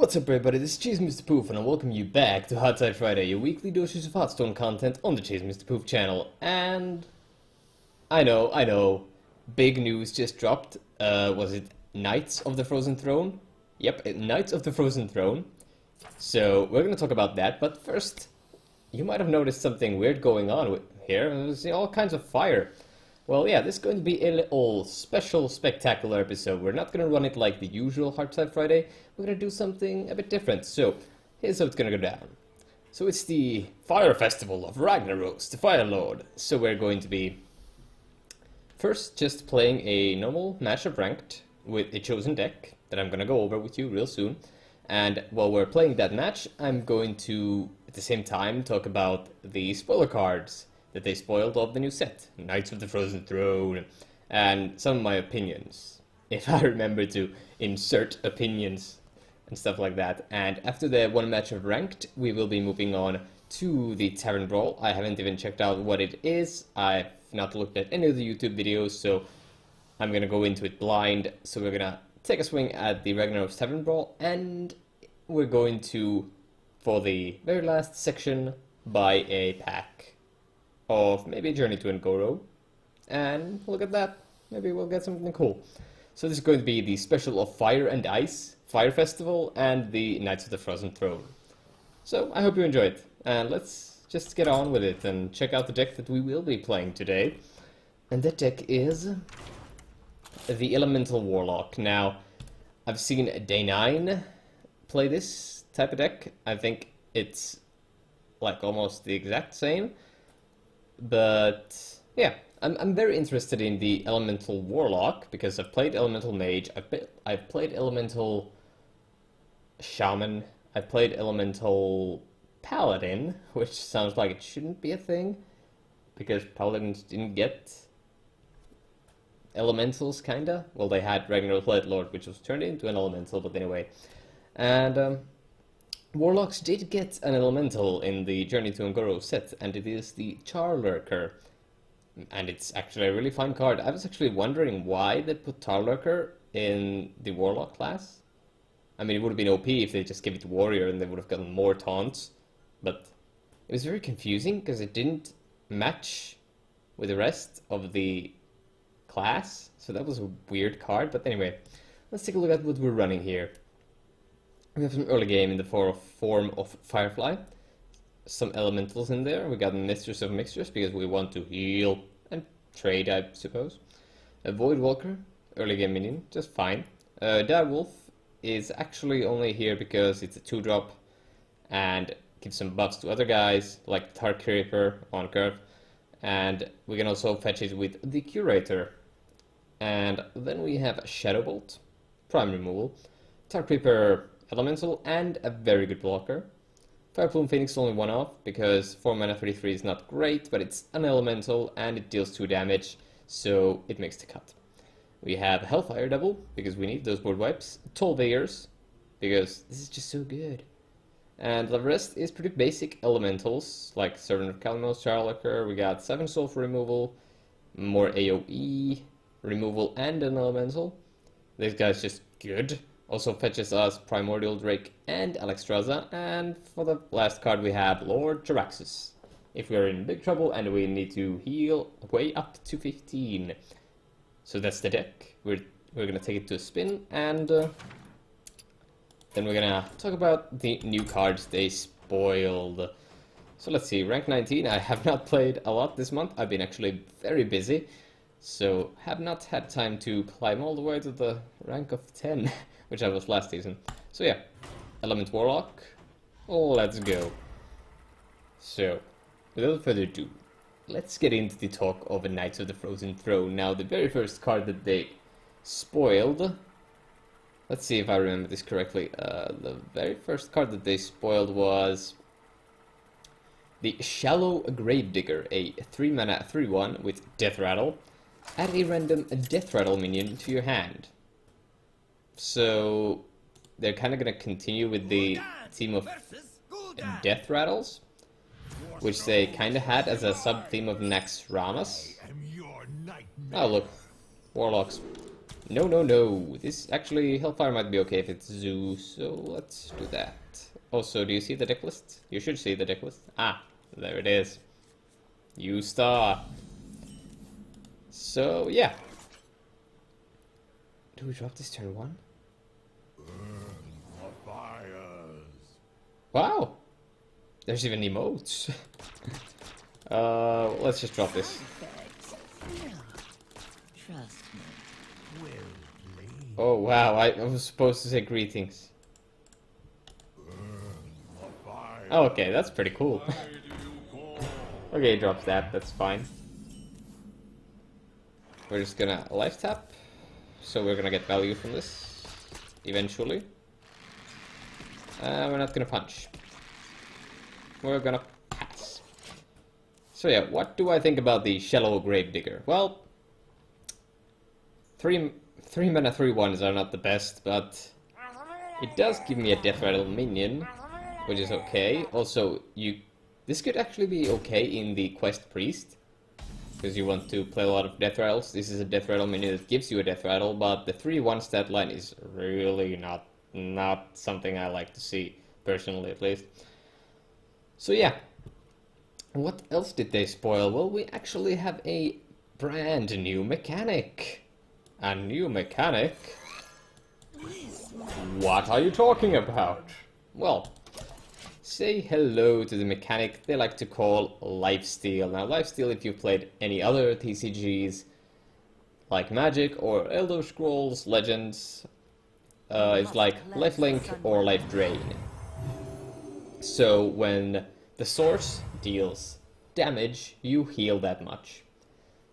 What's up everybody, this is Chase Mr. Poof and I welcome you back to HearthSide Friday, your weekly doses of Hearthstone content on the Chase Mr. Poof channel. And I know, big news just dropped. Was it Knights of the Frozen Throne? Yep, Knights of the Frozen Throne. So we're gonna talk about that, but first, you might have noticed something weird going on here. There's all kinds of fire. Well, yeah, this is going to be a little special, spectacular episode. We're not going to run it like the usual HearthSide Friday. We're going to do something a bit different. So, here's how it's going to go down. So, it's the Fire Festival of Ragnaros, the Fire Lord. So, we're going to be first just playing a normal match of Ranked with a chosen deck that I'm going to go over with you real soon. And while we're playing that match, I'm going to, at the same time, talk about the spoiler cards that they spoiled of the new set, Knights of the Frozen Throne, and some of my opinions, if I remember to insert opinions and stuff like that. And after the one match of Ranked, we will be moving on to the Tavern Brawl. I haven't even checked out what it is. I've not looked at any of the YouTube videos, so I'm gonna go into it blind. So we're gonna take a swing at the Ragnaros Tavern Brawl, and we're going to, for the very last section, buy a pack of maybe Journey to Ngoro, and look at that, maybe we'll get something cool. So this is going to be the special of Fire and Ice, Fire Festival, and the Knights of the Frozen Throne. So I hope you enjoy it, and let's just get on with it and check out the deck that we will be playing today. And that deck is the Elemental Warlock. Now, I've seen Day 9 play this type of deck. I think it's like almost the exact same. But yeah, I'm very interested in the Elemental Warlock because I've played Elemental Mage, I've played Elemental Shaman, I've played Elemental Paladin, which sounds like it shouldn't be a thing because Paladins didn't get elementals, kinda. Well, they had Ragnaros Lightlord, which was turned into an elemental, but anyway. And Warlocks did get an elemental in the Journey to Ngoro set, and it is the Charlurker. And it's actually a really fine card. I was actually wondering why they put Charlurker in the Warlock class. I mean, it would have been OP if they just gave it to Warrior and they would have gotten more taunts. But it was very confusing because it didn't match with the rest of the class. So that was a weird card. But anyway, let's take a look at what we're running here. We have some early game in the form of Firefly, some elementals in there. We got Mistress of Mixtures because we want to heal and trade, I suppose. A Voidwalker, early game minion, just fine. Direwolf is actually only here because it's a 2-drop and gives some buffs to other guys, like Dark Creeper on curve. And we can also fetch it with the Curator. And then we have Shadowbolt, prime removal, Dark Creeper elemental, and a very good blocker. Fireplume Phoenix only 1 off, because 4 mana 33 is not great, but it's an elemental, and it deals 2 damage, so it makes the cut. We have Hellfire Devil, because we need those board wipes. Tollvayers, because this is just so good. And the rest is pretty basic elementals, like Servant of Kalmos, Charlurker. We got 7 soul for removal, more AoE removal, and an elemental. This guy's just good. Also fetches us Primordial Drake and Alexstrasza, and for the last card we have Lord Jaraxxus. If we're in big trouble and we need to heal way up to 15. So that's the deck. We're gonna take it to a spin, and then we're gonna talk about the new cards they spoiled. So let's see, rank 19, I have not played a lot this month. I've been actually very busy, so have not had time to climb all the way to the rank of 10. Which I was last season. So yeah, Element Warlock, let's go. So, without further ado, let's get into the talk of Knights of the Frozen Throne. Now, the very first card that they spoiled, let's see if I remember this correctly. The very first card that they spoiled was the Shallow Gravedigger, a 3 mana 3/1 with Death Rattle. Add a random Death Rattle minion to your hand. So they're kind of going to continue with the theme of Death Rattles, which they kind of had as a sub-theme of Naxxramas. Oh look, Warlocks. No, no, no. This actually, Hellfire might be okay if it's Zoo, so let's do that. Also, do you see the deck list? You should see the deck list. Ah, there it is. U-Star. So, yeah. Do we drop this turn 1? Wow! There's even emotes. Let's just drop this. Oh wow, I was supposed to say greetings. Oh, okay, that's pretty cool. Okay, drops that, that's fine. We're just gonna life tap. So we're gonna get value from this eventually. We're not gonna punch. We're gonna pass. So yeah, what do I think about the Shallow Gravedigger? Well, 3 mana 3/1s are not the best, but it does give me a Death Rattle minion, which is okay. Also, this could actually be okay in the Quest Priest, because you want to play a lot of Death Rattles. This is a Death Rattle minion that gives you a Death Rattle, but the 3/1 stat line is really not something I like to see, personally at least. So yeah, what else did they spoil? Well, we actually have a brand new mechanic. A new mechanic? What are you talking about? Well, say hello to the mechanic they like to call Lifesteal. Now, Lifesteal, if you've played any other TCGs, like Magic or Elder Scrolls Legends, it's like Lifelink or Life Drain. So when the source deals damage, you heal that much.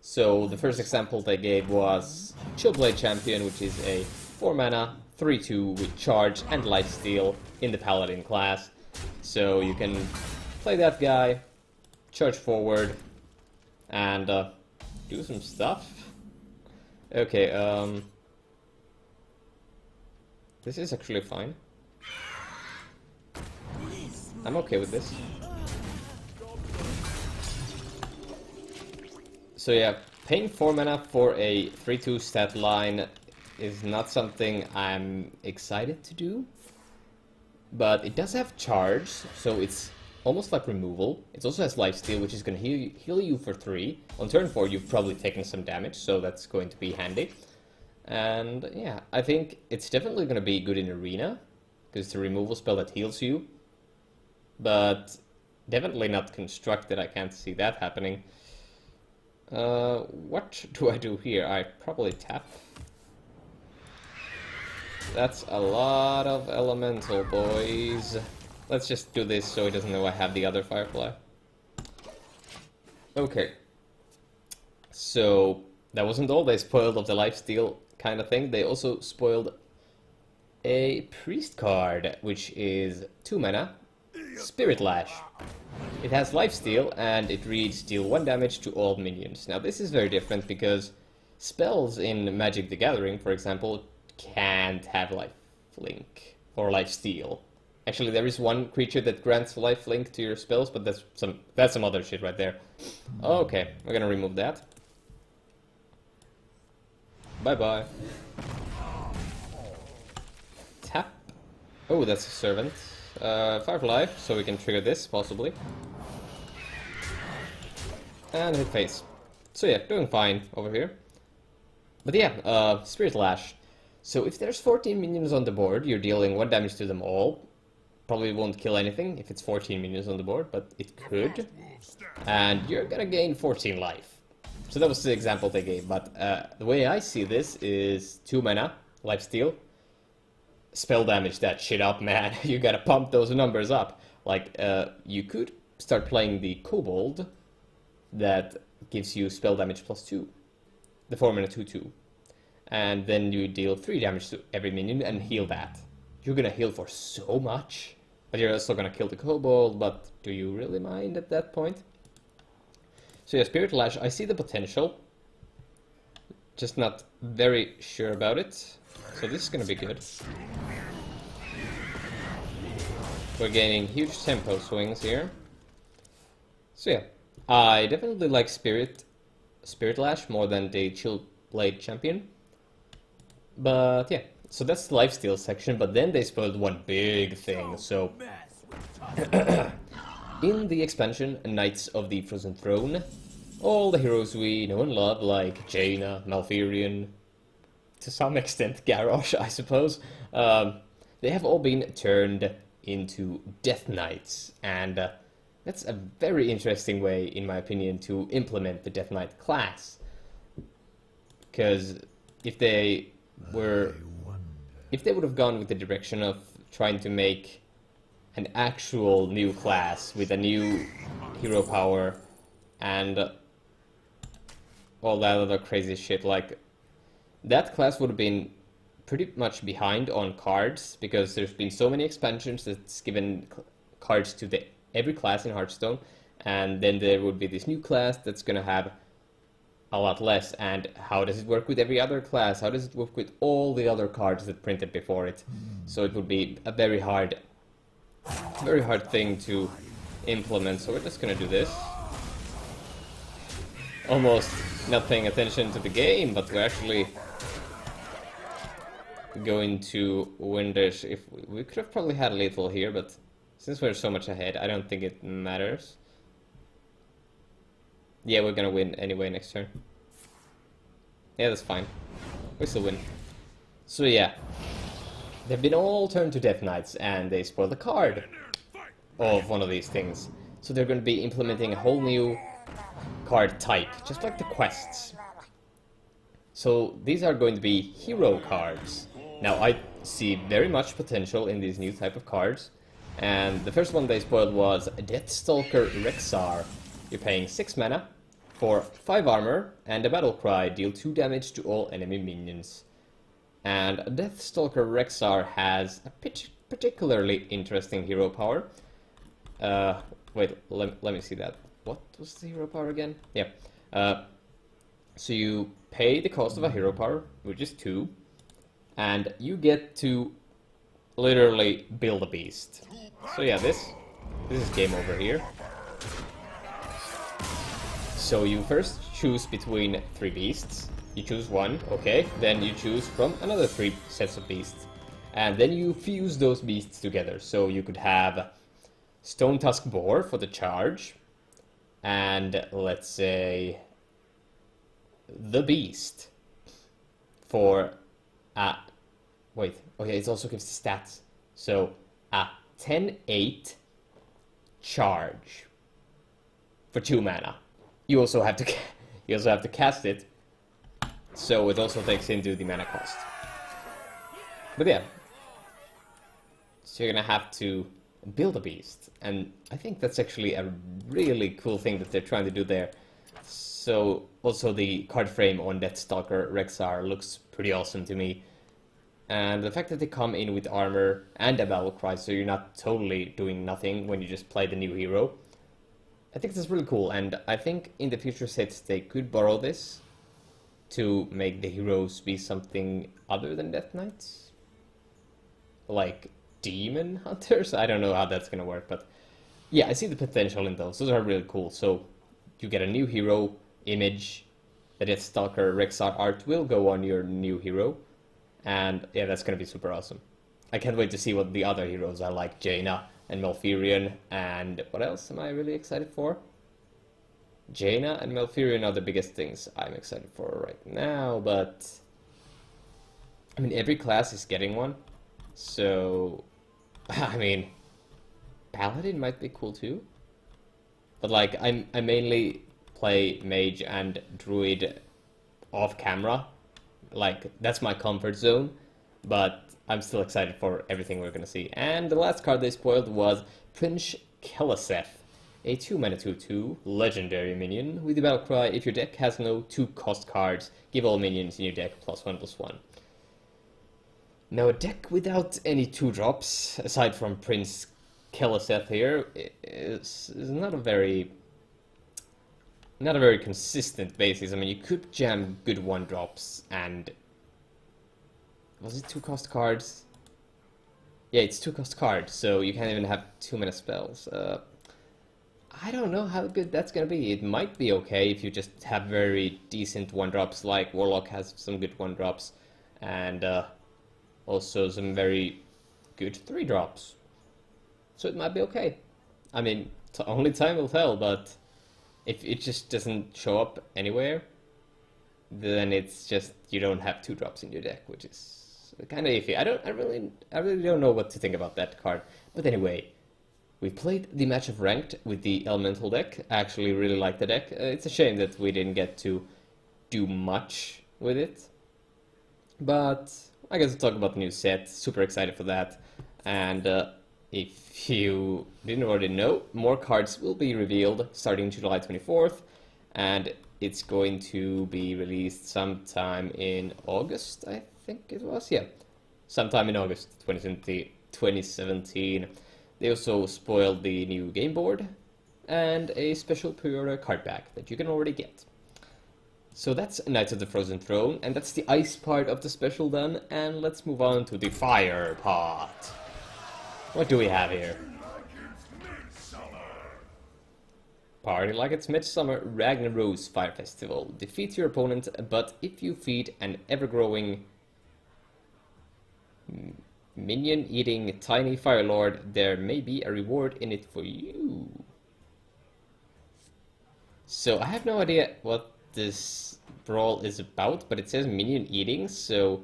So the first example they gave was Chillblade Champion, which is a 4 mana, 3/2 with charge and lifesteal in the Paladin class. So you can play that guy, charge forward, and do some stuff. Okay, this is actually fine. I'm okay with this. So yeah, paying 4 mana for a 3/2 stat line is not something I'm excited to do. But it does have charge, so it's almost like removal. It also has lifesteal, which is going to heal you for 3. On turn 4, you've probably taken some damage, so that's going to be handy. And yeah, I think it's definitely going to be good in Arena, because it's a removal spell that heals you. But definitely not constructed, I can't see that happening. What do I do here? I probably tap. That's a lot of elemental, boys. Let's just do this so he doesn't know I have the other Firefly. Okay. So, that wasn't all they spoiled of the lifesteal kind of thing. They also spoiled a priest card, which is 2 mana, Spirit Lash. It has lifesteal, and it reads deal 1 damage to all minions. Now this is very different, because spells in Magic the Gathering, for example, can't have lifelink or lifesteal. Actually, there is one creature that grants lifelink to your spells, but that's some other shit right there. Okay, we're gonna remove that. Bye-bye. Tap. Oh, that's a servant. 5 life, so we can trigger this, possibly. And hit face. So yeah, doing fine over here. But yeah, Spirit Lash. So if there's 14 minions on the board, you're dealing 1 damage to them all. Probably won't kill anything if it's 14 minions on the board, but it could. And you're gonna gain 14 life. So that was the example they gave, but the way I see this is 2 mana, lifesteal. Spell damage that shit up, man. You gotta pump those numbers up. Like, you could start playing the Kobold that gives you spell damage +2. The 4 mana 2/2. And then you deal 3 damage to every minion and heal that. You're gonna heal for so much. But you're also gonna kill the Kobold, but do you really mind at that point? So yeah, Spirit Lash, I see the potential. Just not very sure about it. So this is gonna be good. We're gaining huge tempo swings here. So yeah, I definitely like Spirit Lash more than the Chillblade Champion. But yeah, so that's the lifesteal section, but then they spoiled one big thing. So in the expansion Knights of the Frozen Throne, all the heroes we know and love, like Jaina, Malfurion, to some extent Garrosh, I suppose, they have all been turned into Death Knights, and that's a very interesting way, in my opinion, to implement the Death Knight class. Because if they would have gone with the direction of trying to make an actual new class with a new hero power and all that other crazy shit, like, that class would have been pretty much behind on cards, because there's been so many expansions that's given cards to every class in Hearthstone, and then there would be this new class that's gonna have a lot less, and how does it work with every other class? How does it work with all the other cards that printed before it? So it would be a very hard thing to implement, so we're just gonna do this. Almost not paying attention to the game, but we're actually going to win this. If we could have probably had a lethal here, but since we're so much ahead, I don't think it matters. Yeah, we're gonna win anyway next turn. Yeah, that's fine. We still win. So yeah, they've been all turned to Death Knights, and they spoiled the card of one of these things. So they're going to be implementing a whole new card type, just like the quests. So these are going to be hero cards. Now I see very much potential in these new type of cards, and the first one they spoiled was Deathstalker Rexar. You're paying 6 mana for 5 armor and a battle cry, deal 2 damage to all enemy minions. And Deathstalker Rexar has a particularly interesting hero power. Wait, let me see that. What was the hero power again? Yeah. So you pay the cost of a hero power, which is 2, and you get to literally build a beast. So yeah, this is game over here. So you first choose between 3 beasts. You choose one, okay, then you choose from another 3 sets of beasts. And then you fuse those beasts together. So you could have Stone Tusk Boar for the charge, and let's say the Beast for wait, okay, it also gives the stats. So a 10-8 charge for 2 mana. You also have to cast it, so it also takes into the mana cost. But yeah, so you're gonna have to build a beast, and I think that's actually a really cool thing that they're trying to do there. So also the card frame on Deathstalker Rexar looks pretty awesome to me, and the fact that they come in with armor and a battle cry, so you're not totally doing nothing when you just play the new hero, I think that's really cool. And I think in the future sets they could borrow this to make the heroes be something other than Death Knights, like Demon Hunters. I don't know how that's gonna work, but yeah, I see the potential in those. Those are really cool. So you get a new hero image. The Deathstalker Rexar art will go on your new hero, and yeah, that's gonna be super awesome. I can't wait to see what the other heroes are, like Jaina and Malfurion, and what else am I really excited for? Jaina and Malfurion are the biggest things I'm excited for right now, but I mean, every class is getting one, so I mean, Paladin might be cool too, but like I mainly play Mage and Druid off camera, like that's my comfort zone, but I'm still excited for everything we're gonna see. And the last card they spoiled was Prince Keliseth, a 2-mana 2/2 legendary minion with the battle cry: if your deck has no 2-cost cards, give all minions in your deck +1/+1. Now a deck without any 2-drops, aside from Prince Keliseth here, is not a very consistent basis. I mean, you could jam good 1-drops, and was it 2-cost cards? Yeah, it's 2-cost cards, so you can't even have 2-mana spells. I don't know how good that's gonna be. It might be okay if you just have very decent 1-drops, like Warlock has some good 1-drops, and also some very good 3-drops. So it might be okay. I mean, only time will tell, but if it just doesn't show up anywhere, then it's just you don't have 2-drops in your deck, which is kind of iffy. I really don't know what to think about that card. But anyway, we played the match of Ranked with the Elemental deck. I actually really like the deck. It's a shame that we didn't get to do much with it. But I guess we'll talk about the new set. Super excited for that. And if you didn't already know, more cards will be revealed starting July 24th. And it's going to be released sometime in August, I think it was. Yeah, sometime in August 2017. They also spoiled the new game board and a special pre-order card pack that you can already get. So that's Knights of the Frozen Throne, and that's the ice part of the special done, and let's move on to the fire part. What do we have here? Party like it's midsummer, Ragnaros Fire Festival. Defeat your opponent, but if you feed an ever-growing minion-eating tiny Fire Lord, there may be a reward in it for you. So I have no idea what this brawl is about, but it says minion eating, so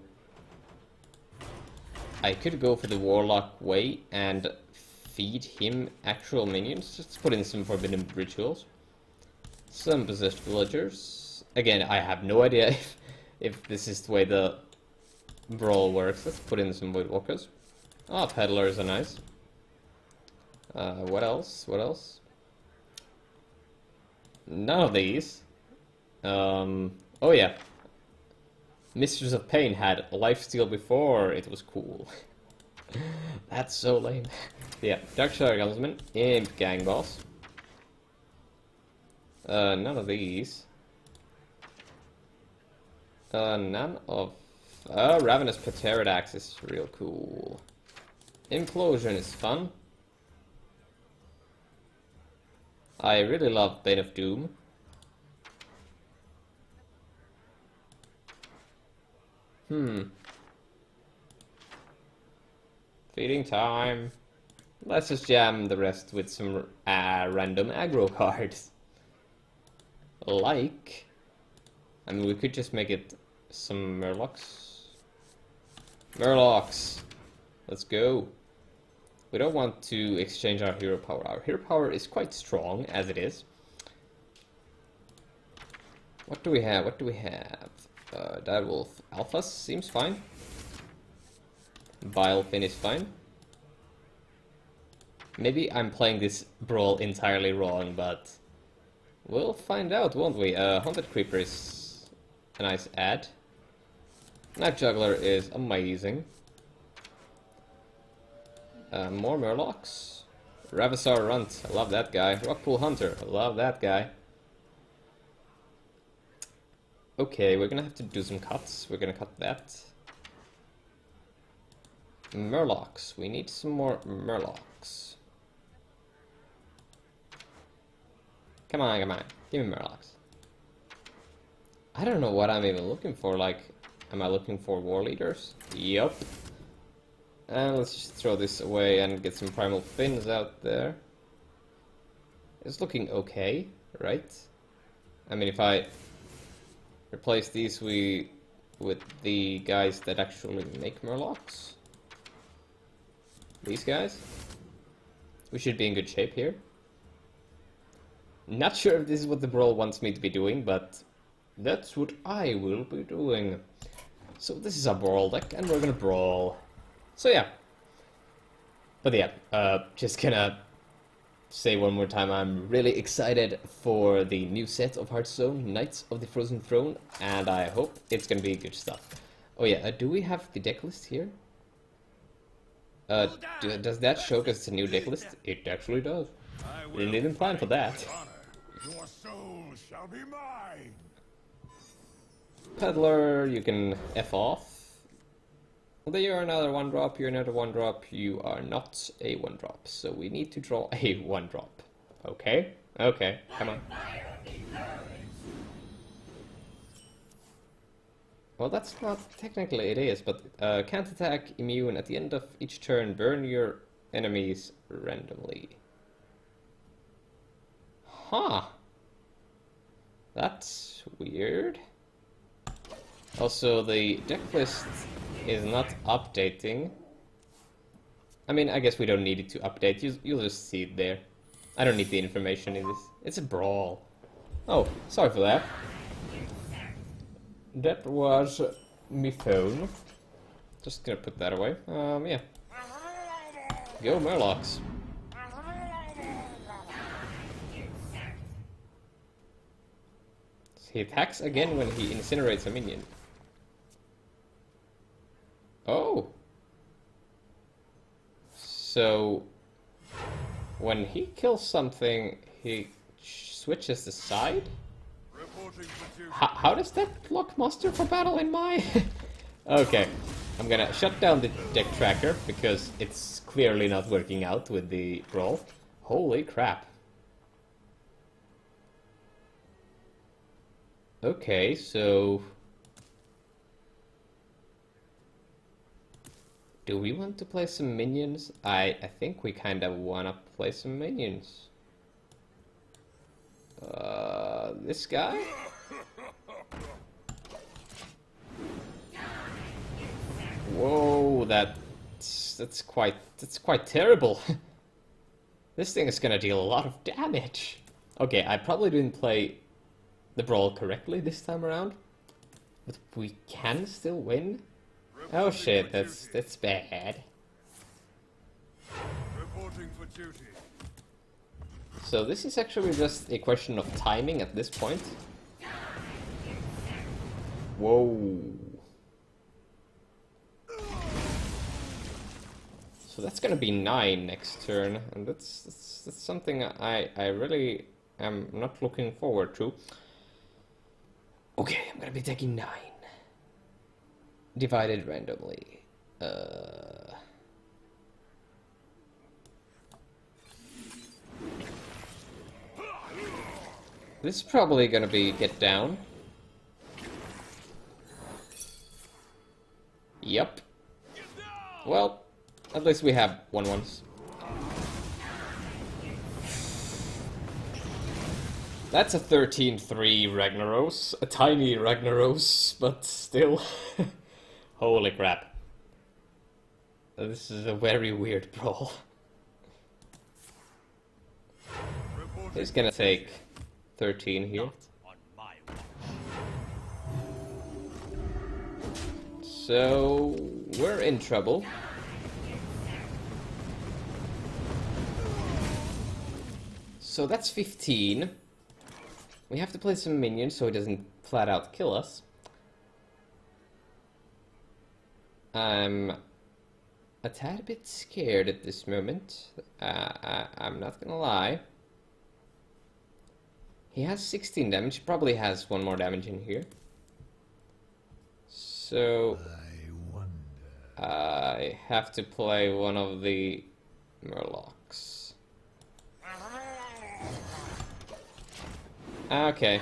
I could go for the Warlock way and feed him actual minions. Just put in some forbidden rituals. Some possessed villagers. Again, I have no idea if this is the way the brawl works. Let's put in some void walkers. Ah, peddlers are nice. What else? What else? None of these. Oh yeah. Mistress of Pain had lifesteal before it was cool. That's so lame. Yeah, Darkshadow Gunsman, Imp Gang Boss. None of these. None of... Ravenous Pterodax is real cool. Implosion is fun. I really love Bane of Doom. Feeding time. Let's just jam the rest with some random aggro cards. Like... I mean, we could just make it some Murlocs. Murlocs! Let's go. We don't want to exchange our hero power. Our hero power is quite strong, as it is. What do we have? What do we have? Direwolf Alphas seems fine. Bilefin is fine. Maybe I'm playing this brawl entirely wrong, but we'll find out, won't we? Haunted Creeper is a nice add. Night Juggler is amazing. More Murlocs. Ravasar Runt, I love that guy. Rockpool Hunter, I love that guy. Okay, we're gonna have to do some cuts. We're gonna cut that. Murlocs, we need some more Murlocs. Come on, come on, give me Murlocs. I don't know what I'm even looking for, like, am I looking for war leaders? Yup. And let's just throw this away and get some primal fins out there. It's looking okay, right? I mean, if I replace these with the guys that actually make Murlocs. These guys. We should be in good shape here. Not sure if this is what the brawl wants me to be doing, but that's what I will be doing. So this is a brawl deck, and we're gonna brawl. So yeah. But yeah, just gonna say one more time, I'm really excited for the new set of Hearthstone, Knights of the Frozen Throne, and I hope it's gonna be good stuff. Oh yeah, do we have the deck list here? Does that show us it's a new deck list? It actually does. We didn't even plan for that. Your soul shall be mine. Peddler, you can F off. Well, you're another 1-drop, you're another 1-drop, you are not a 1-drop, so we need to draw a 1-drop. Okay? Okay, come on. Well, that's not technically it is, but can't attack, immune. At the end of each turn, burn your enemies randomly. Huh. That's weird. Also, the deck list is not updating. I mean, I guess we don't need it to update. You'll just see it there. I don't need the information in this. It's a brawl. Oh, sorry for that. That was me phone. Just gonna put that away. Yeah. Go Murlocs. He attacks again when he incinerates a minion. Oh! So, when he kills something, he switches the side? How does that look muster for battle in my... Okay, I'm gonna shut down the deck tracker, because it's clearly not working out with the brawl. Holy crap. Okay, so... do we want to play some minions? I think we kind of want to play some minions. This guy? Whoa, that's quite terrible. This thing is gonna deal a lot of damage. Okay, I probably didn't play the brawl correctly this time around, but we can still win. Oh shit, that's bad. Reporting for duty. So this is actually just a question of timing at this point. Whoa. So that's gonna be 9 next turn, and that's something I really am not looking forward to. Okay, I'm gonna be taking 9. Divided randomly. This is probably gonna be get down. Yep. Well, at least we have 1/1s. That's a 13-3 Ragnaros. A tiny Ragnaros, but still. Holy crap. This is a very weird brawl. He's gonna take 13 here. So, we're in trouble. So that's 15. We have to play some minions so he doesn't flat out kill us. I'm a tad bit scared at this moment. I'm not gonna lie. He has 16 damage, probably has 1 more damage in here. So I have to play one of the Murlocs. Okay.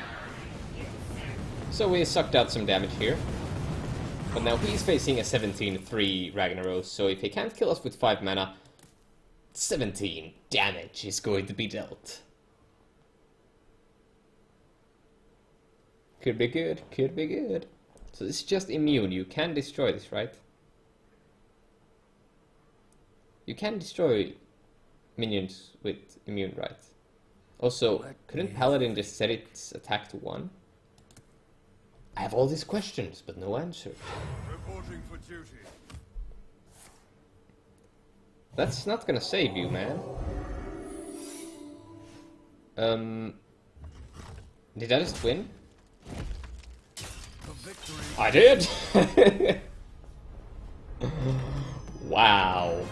So we sucked out some damage here. But now he's facing a 17-3 Ragnaros, so if he can't kill us with 5 mana, 17 damage is going to be dealt. Could be good, could be good. So this is just immune, you can destroy this, right? You can destroy minions with immune, right? Also, couldn't Paladin just set its attack to 1? I have all these questions, but no answers. Reporting for duty. That's not gonna save you, man. Did I just win? I did! Wow.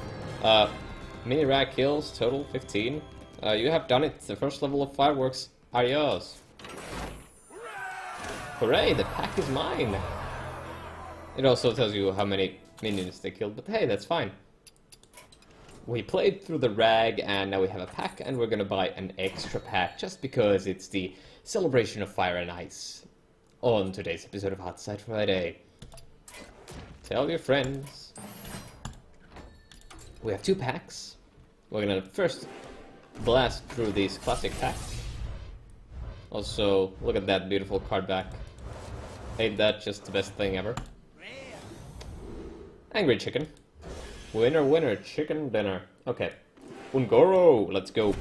Mini rag kills, total 15. You have done it. The first level of fireworks are yours. Hooray, the pack is mine! It also tells you how many minions they killed, but hey, that's fine. We played through the rag, and now we have a pack, and we're gonna buy an extra pack, just because it's the celebration of fire and ice on today's episode of HearthSide Friday. Tell your friends. We have 2 packs. We're gonna first blast through these classic packs. Also, look at that beautiful card back. Ain't that just the best thing ever? Angry chicken. Winner, winner, chicken dinner. Okay. Ungoro, let's go.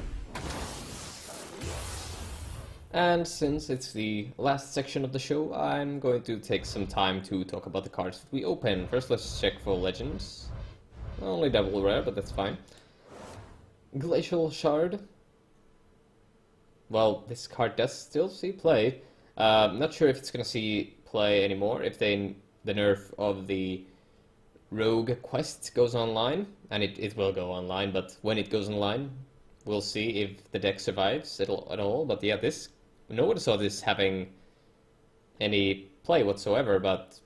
And since it's the last section of the show, I'm going to take some time to talk about the cards that we open. First, let's check for legends. Only double rare, but that's fine. Glacial Shard. Well, this card does still see play. Not sure if it's gonna see play anymore, if the nerf of the Rogue quest goes online, and it will go online, but when it goes online, we'll see if the deck survives at all. But yeah, no one saw this having any play whatsoever, but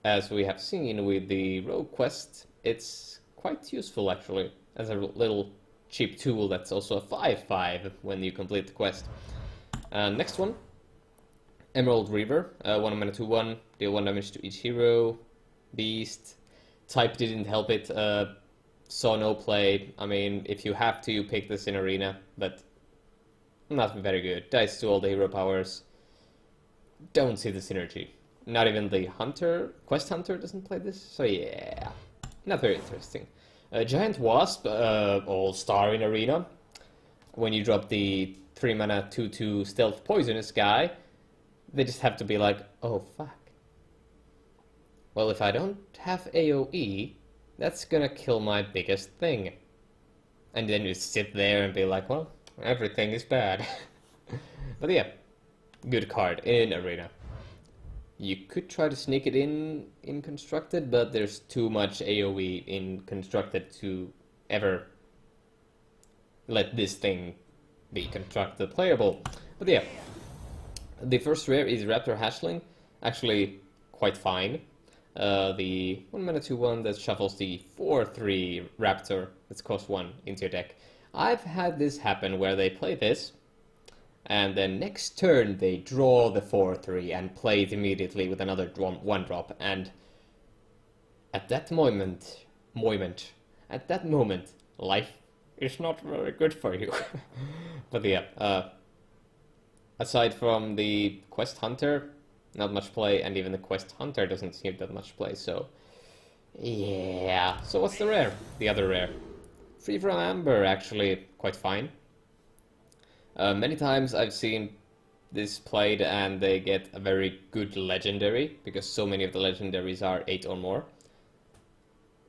as we have seen with the Rogue quest, it's quite useful actually, as a little cheap tool that's also a 5/5 when you complete the quest. Next one, Emerald Reaver, 1 mana 2/1, deal 1 damage to each hero, beast. Type didn't help it, saw no play. I mean, if you have to, you pick this in arena, but not very good. Dies to all the hero powers. Don't see the synergy. Not even the Hunter, Quest Hunter doesn't play this, so yeah, not very interesting. Giant Wasp, all-star in arena. When you drop the 3 mana 2/2 stealth poisonous guy, they just have to be like, oh fuck. Well, if I don't have AoE, that's gonna kill my biggest thing. And then you sit there and be like, well, everything is bad. But yeah, good card in arena. You could try to sneak it in Constructed, but there's too much AoE in Constructed to ever let this thing be Constructed playable. But yeah, the first rare is Raptor Hatchling, actually quite fine. The 1 mana 2/1 that shuffles the 4/3 Raptor that's cost 1 into your deck. I've had this happen where they play this, and then next turn they draw the 4/3 and play it immediately with another 1-drop, and at that moment, life is not very good for you. But yeah, aside from the Quest Hunter, not much play, and even the Quest Hunter doesn't seem that much play, so yeah. So what's the rare? The other rare. Free from Amber, actually quite fine. Many times I've seen this played and they get a very good legendary, because so many of the legendaries are 8 or more.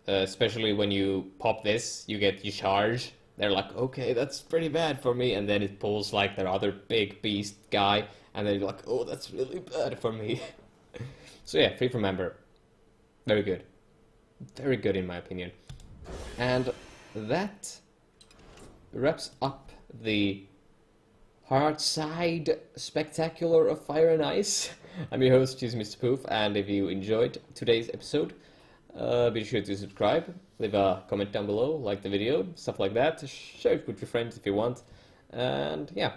Especially when you pop this, you charge. They're like, okay, that's pretty bad for me, and then it pulls like their other big beast guy, and then you're like, oh, that's really bad for me. So yeah, Free from Amber. Very good. Very good in my opinion. And that wraps up the HearthSide Spectacular of Fire and Ice. I'm your host, Mr. Poof, and if you enjoyed today's episode, be sure to subscribe, leave a comment down below, like the video, stuff like that, share it with your friends if you want, and yeah,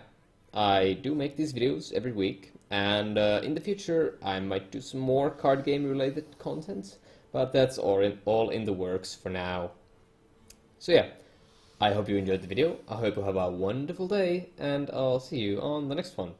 I do make these videos every week, and in the future I might do some more card game related content, but that's all in the works for now. So yeah, I hope you enjoyed the video, I hope you have a wonderful day, and I'll see you on the next one.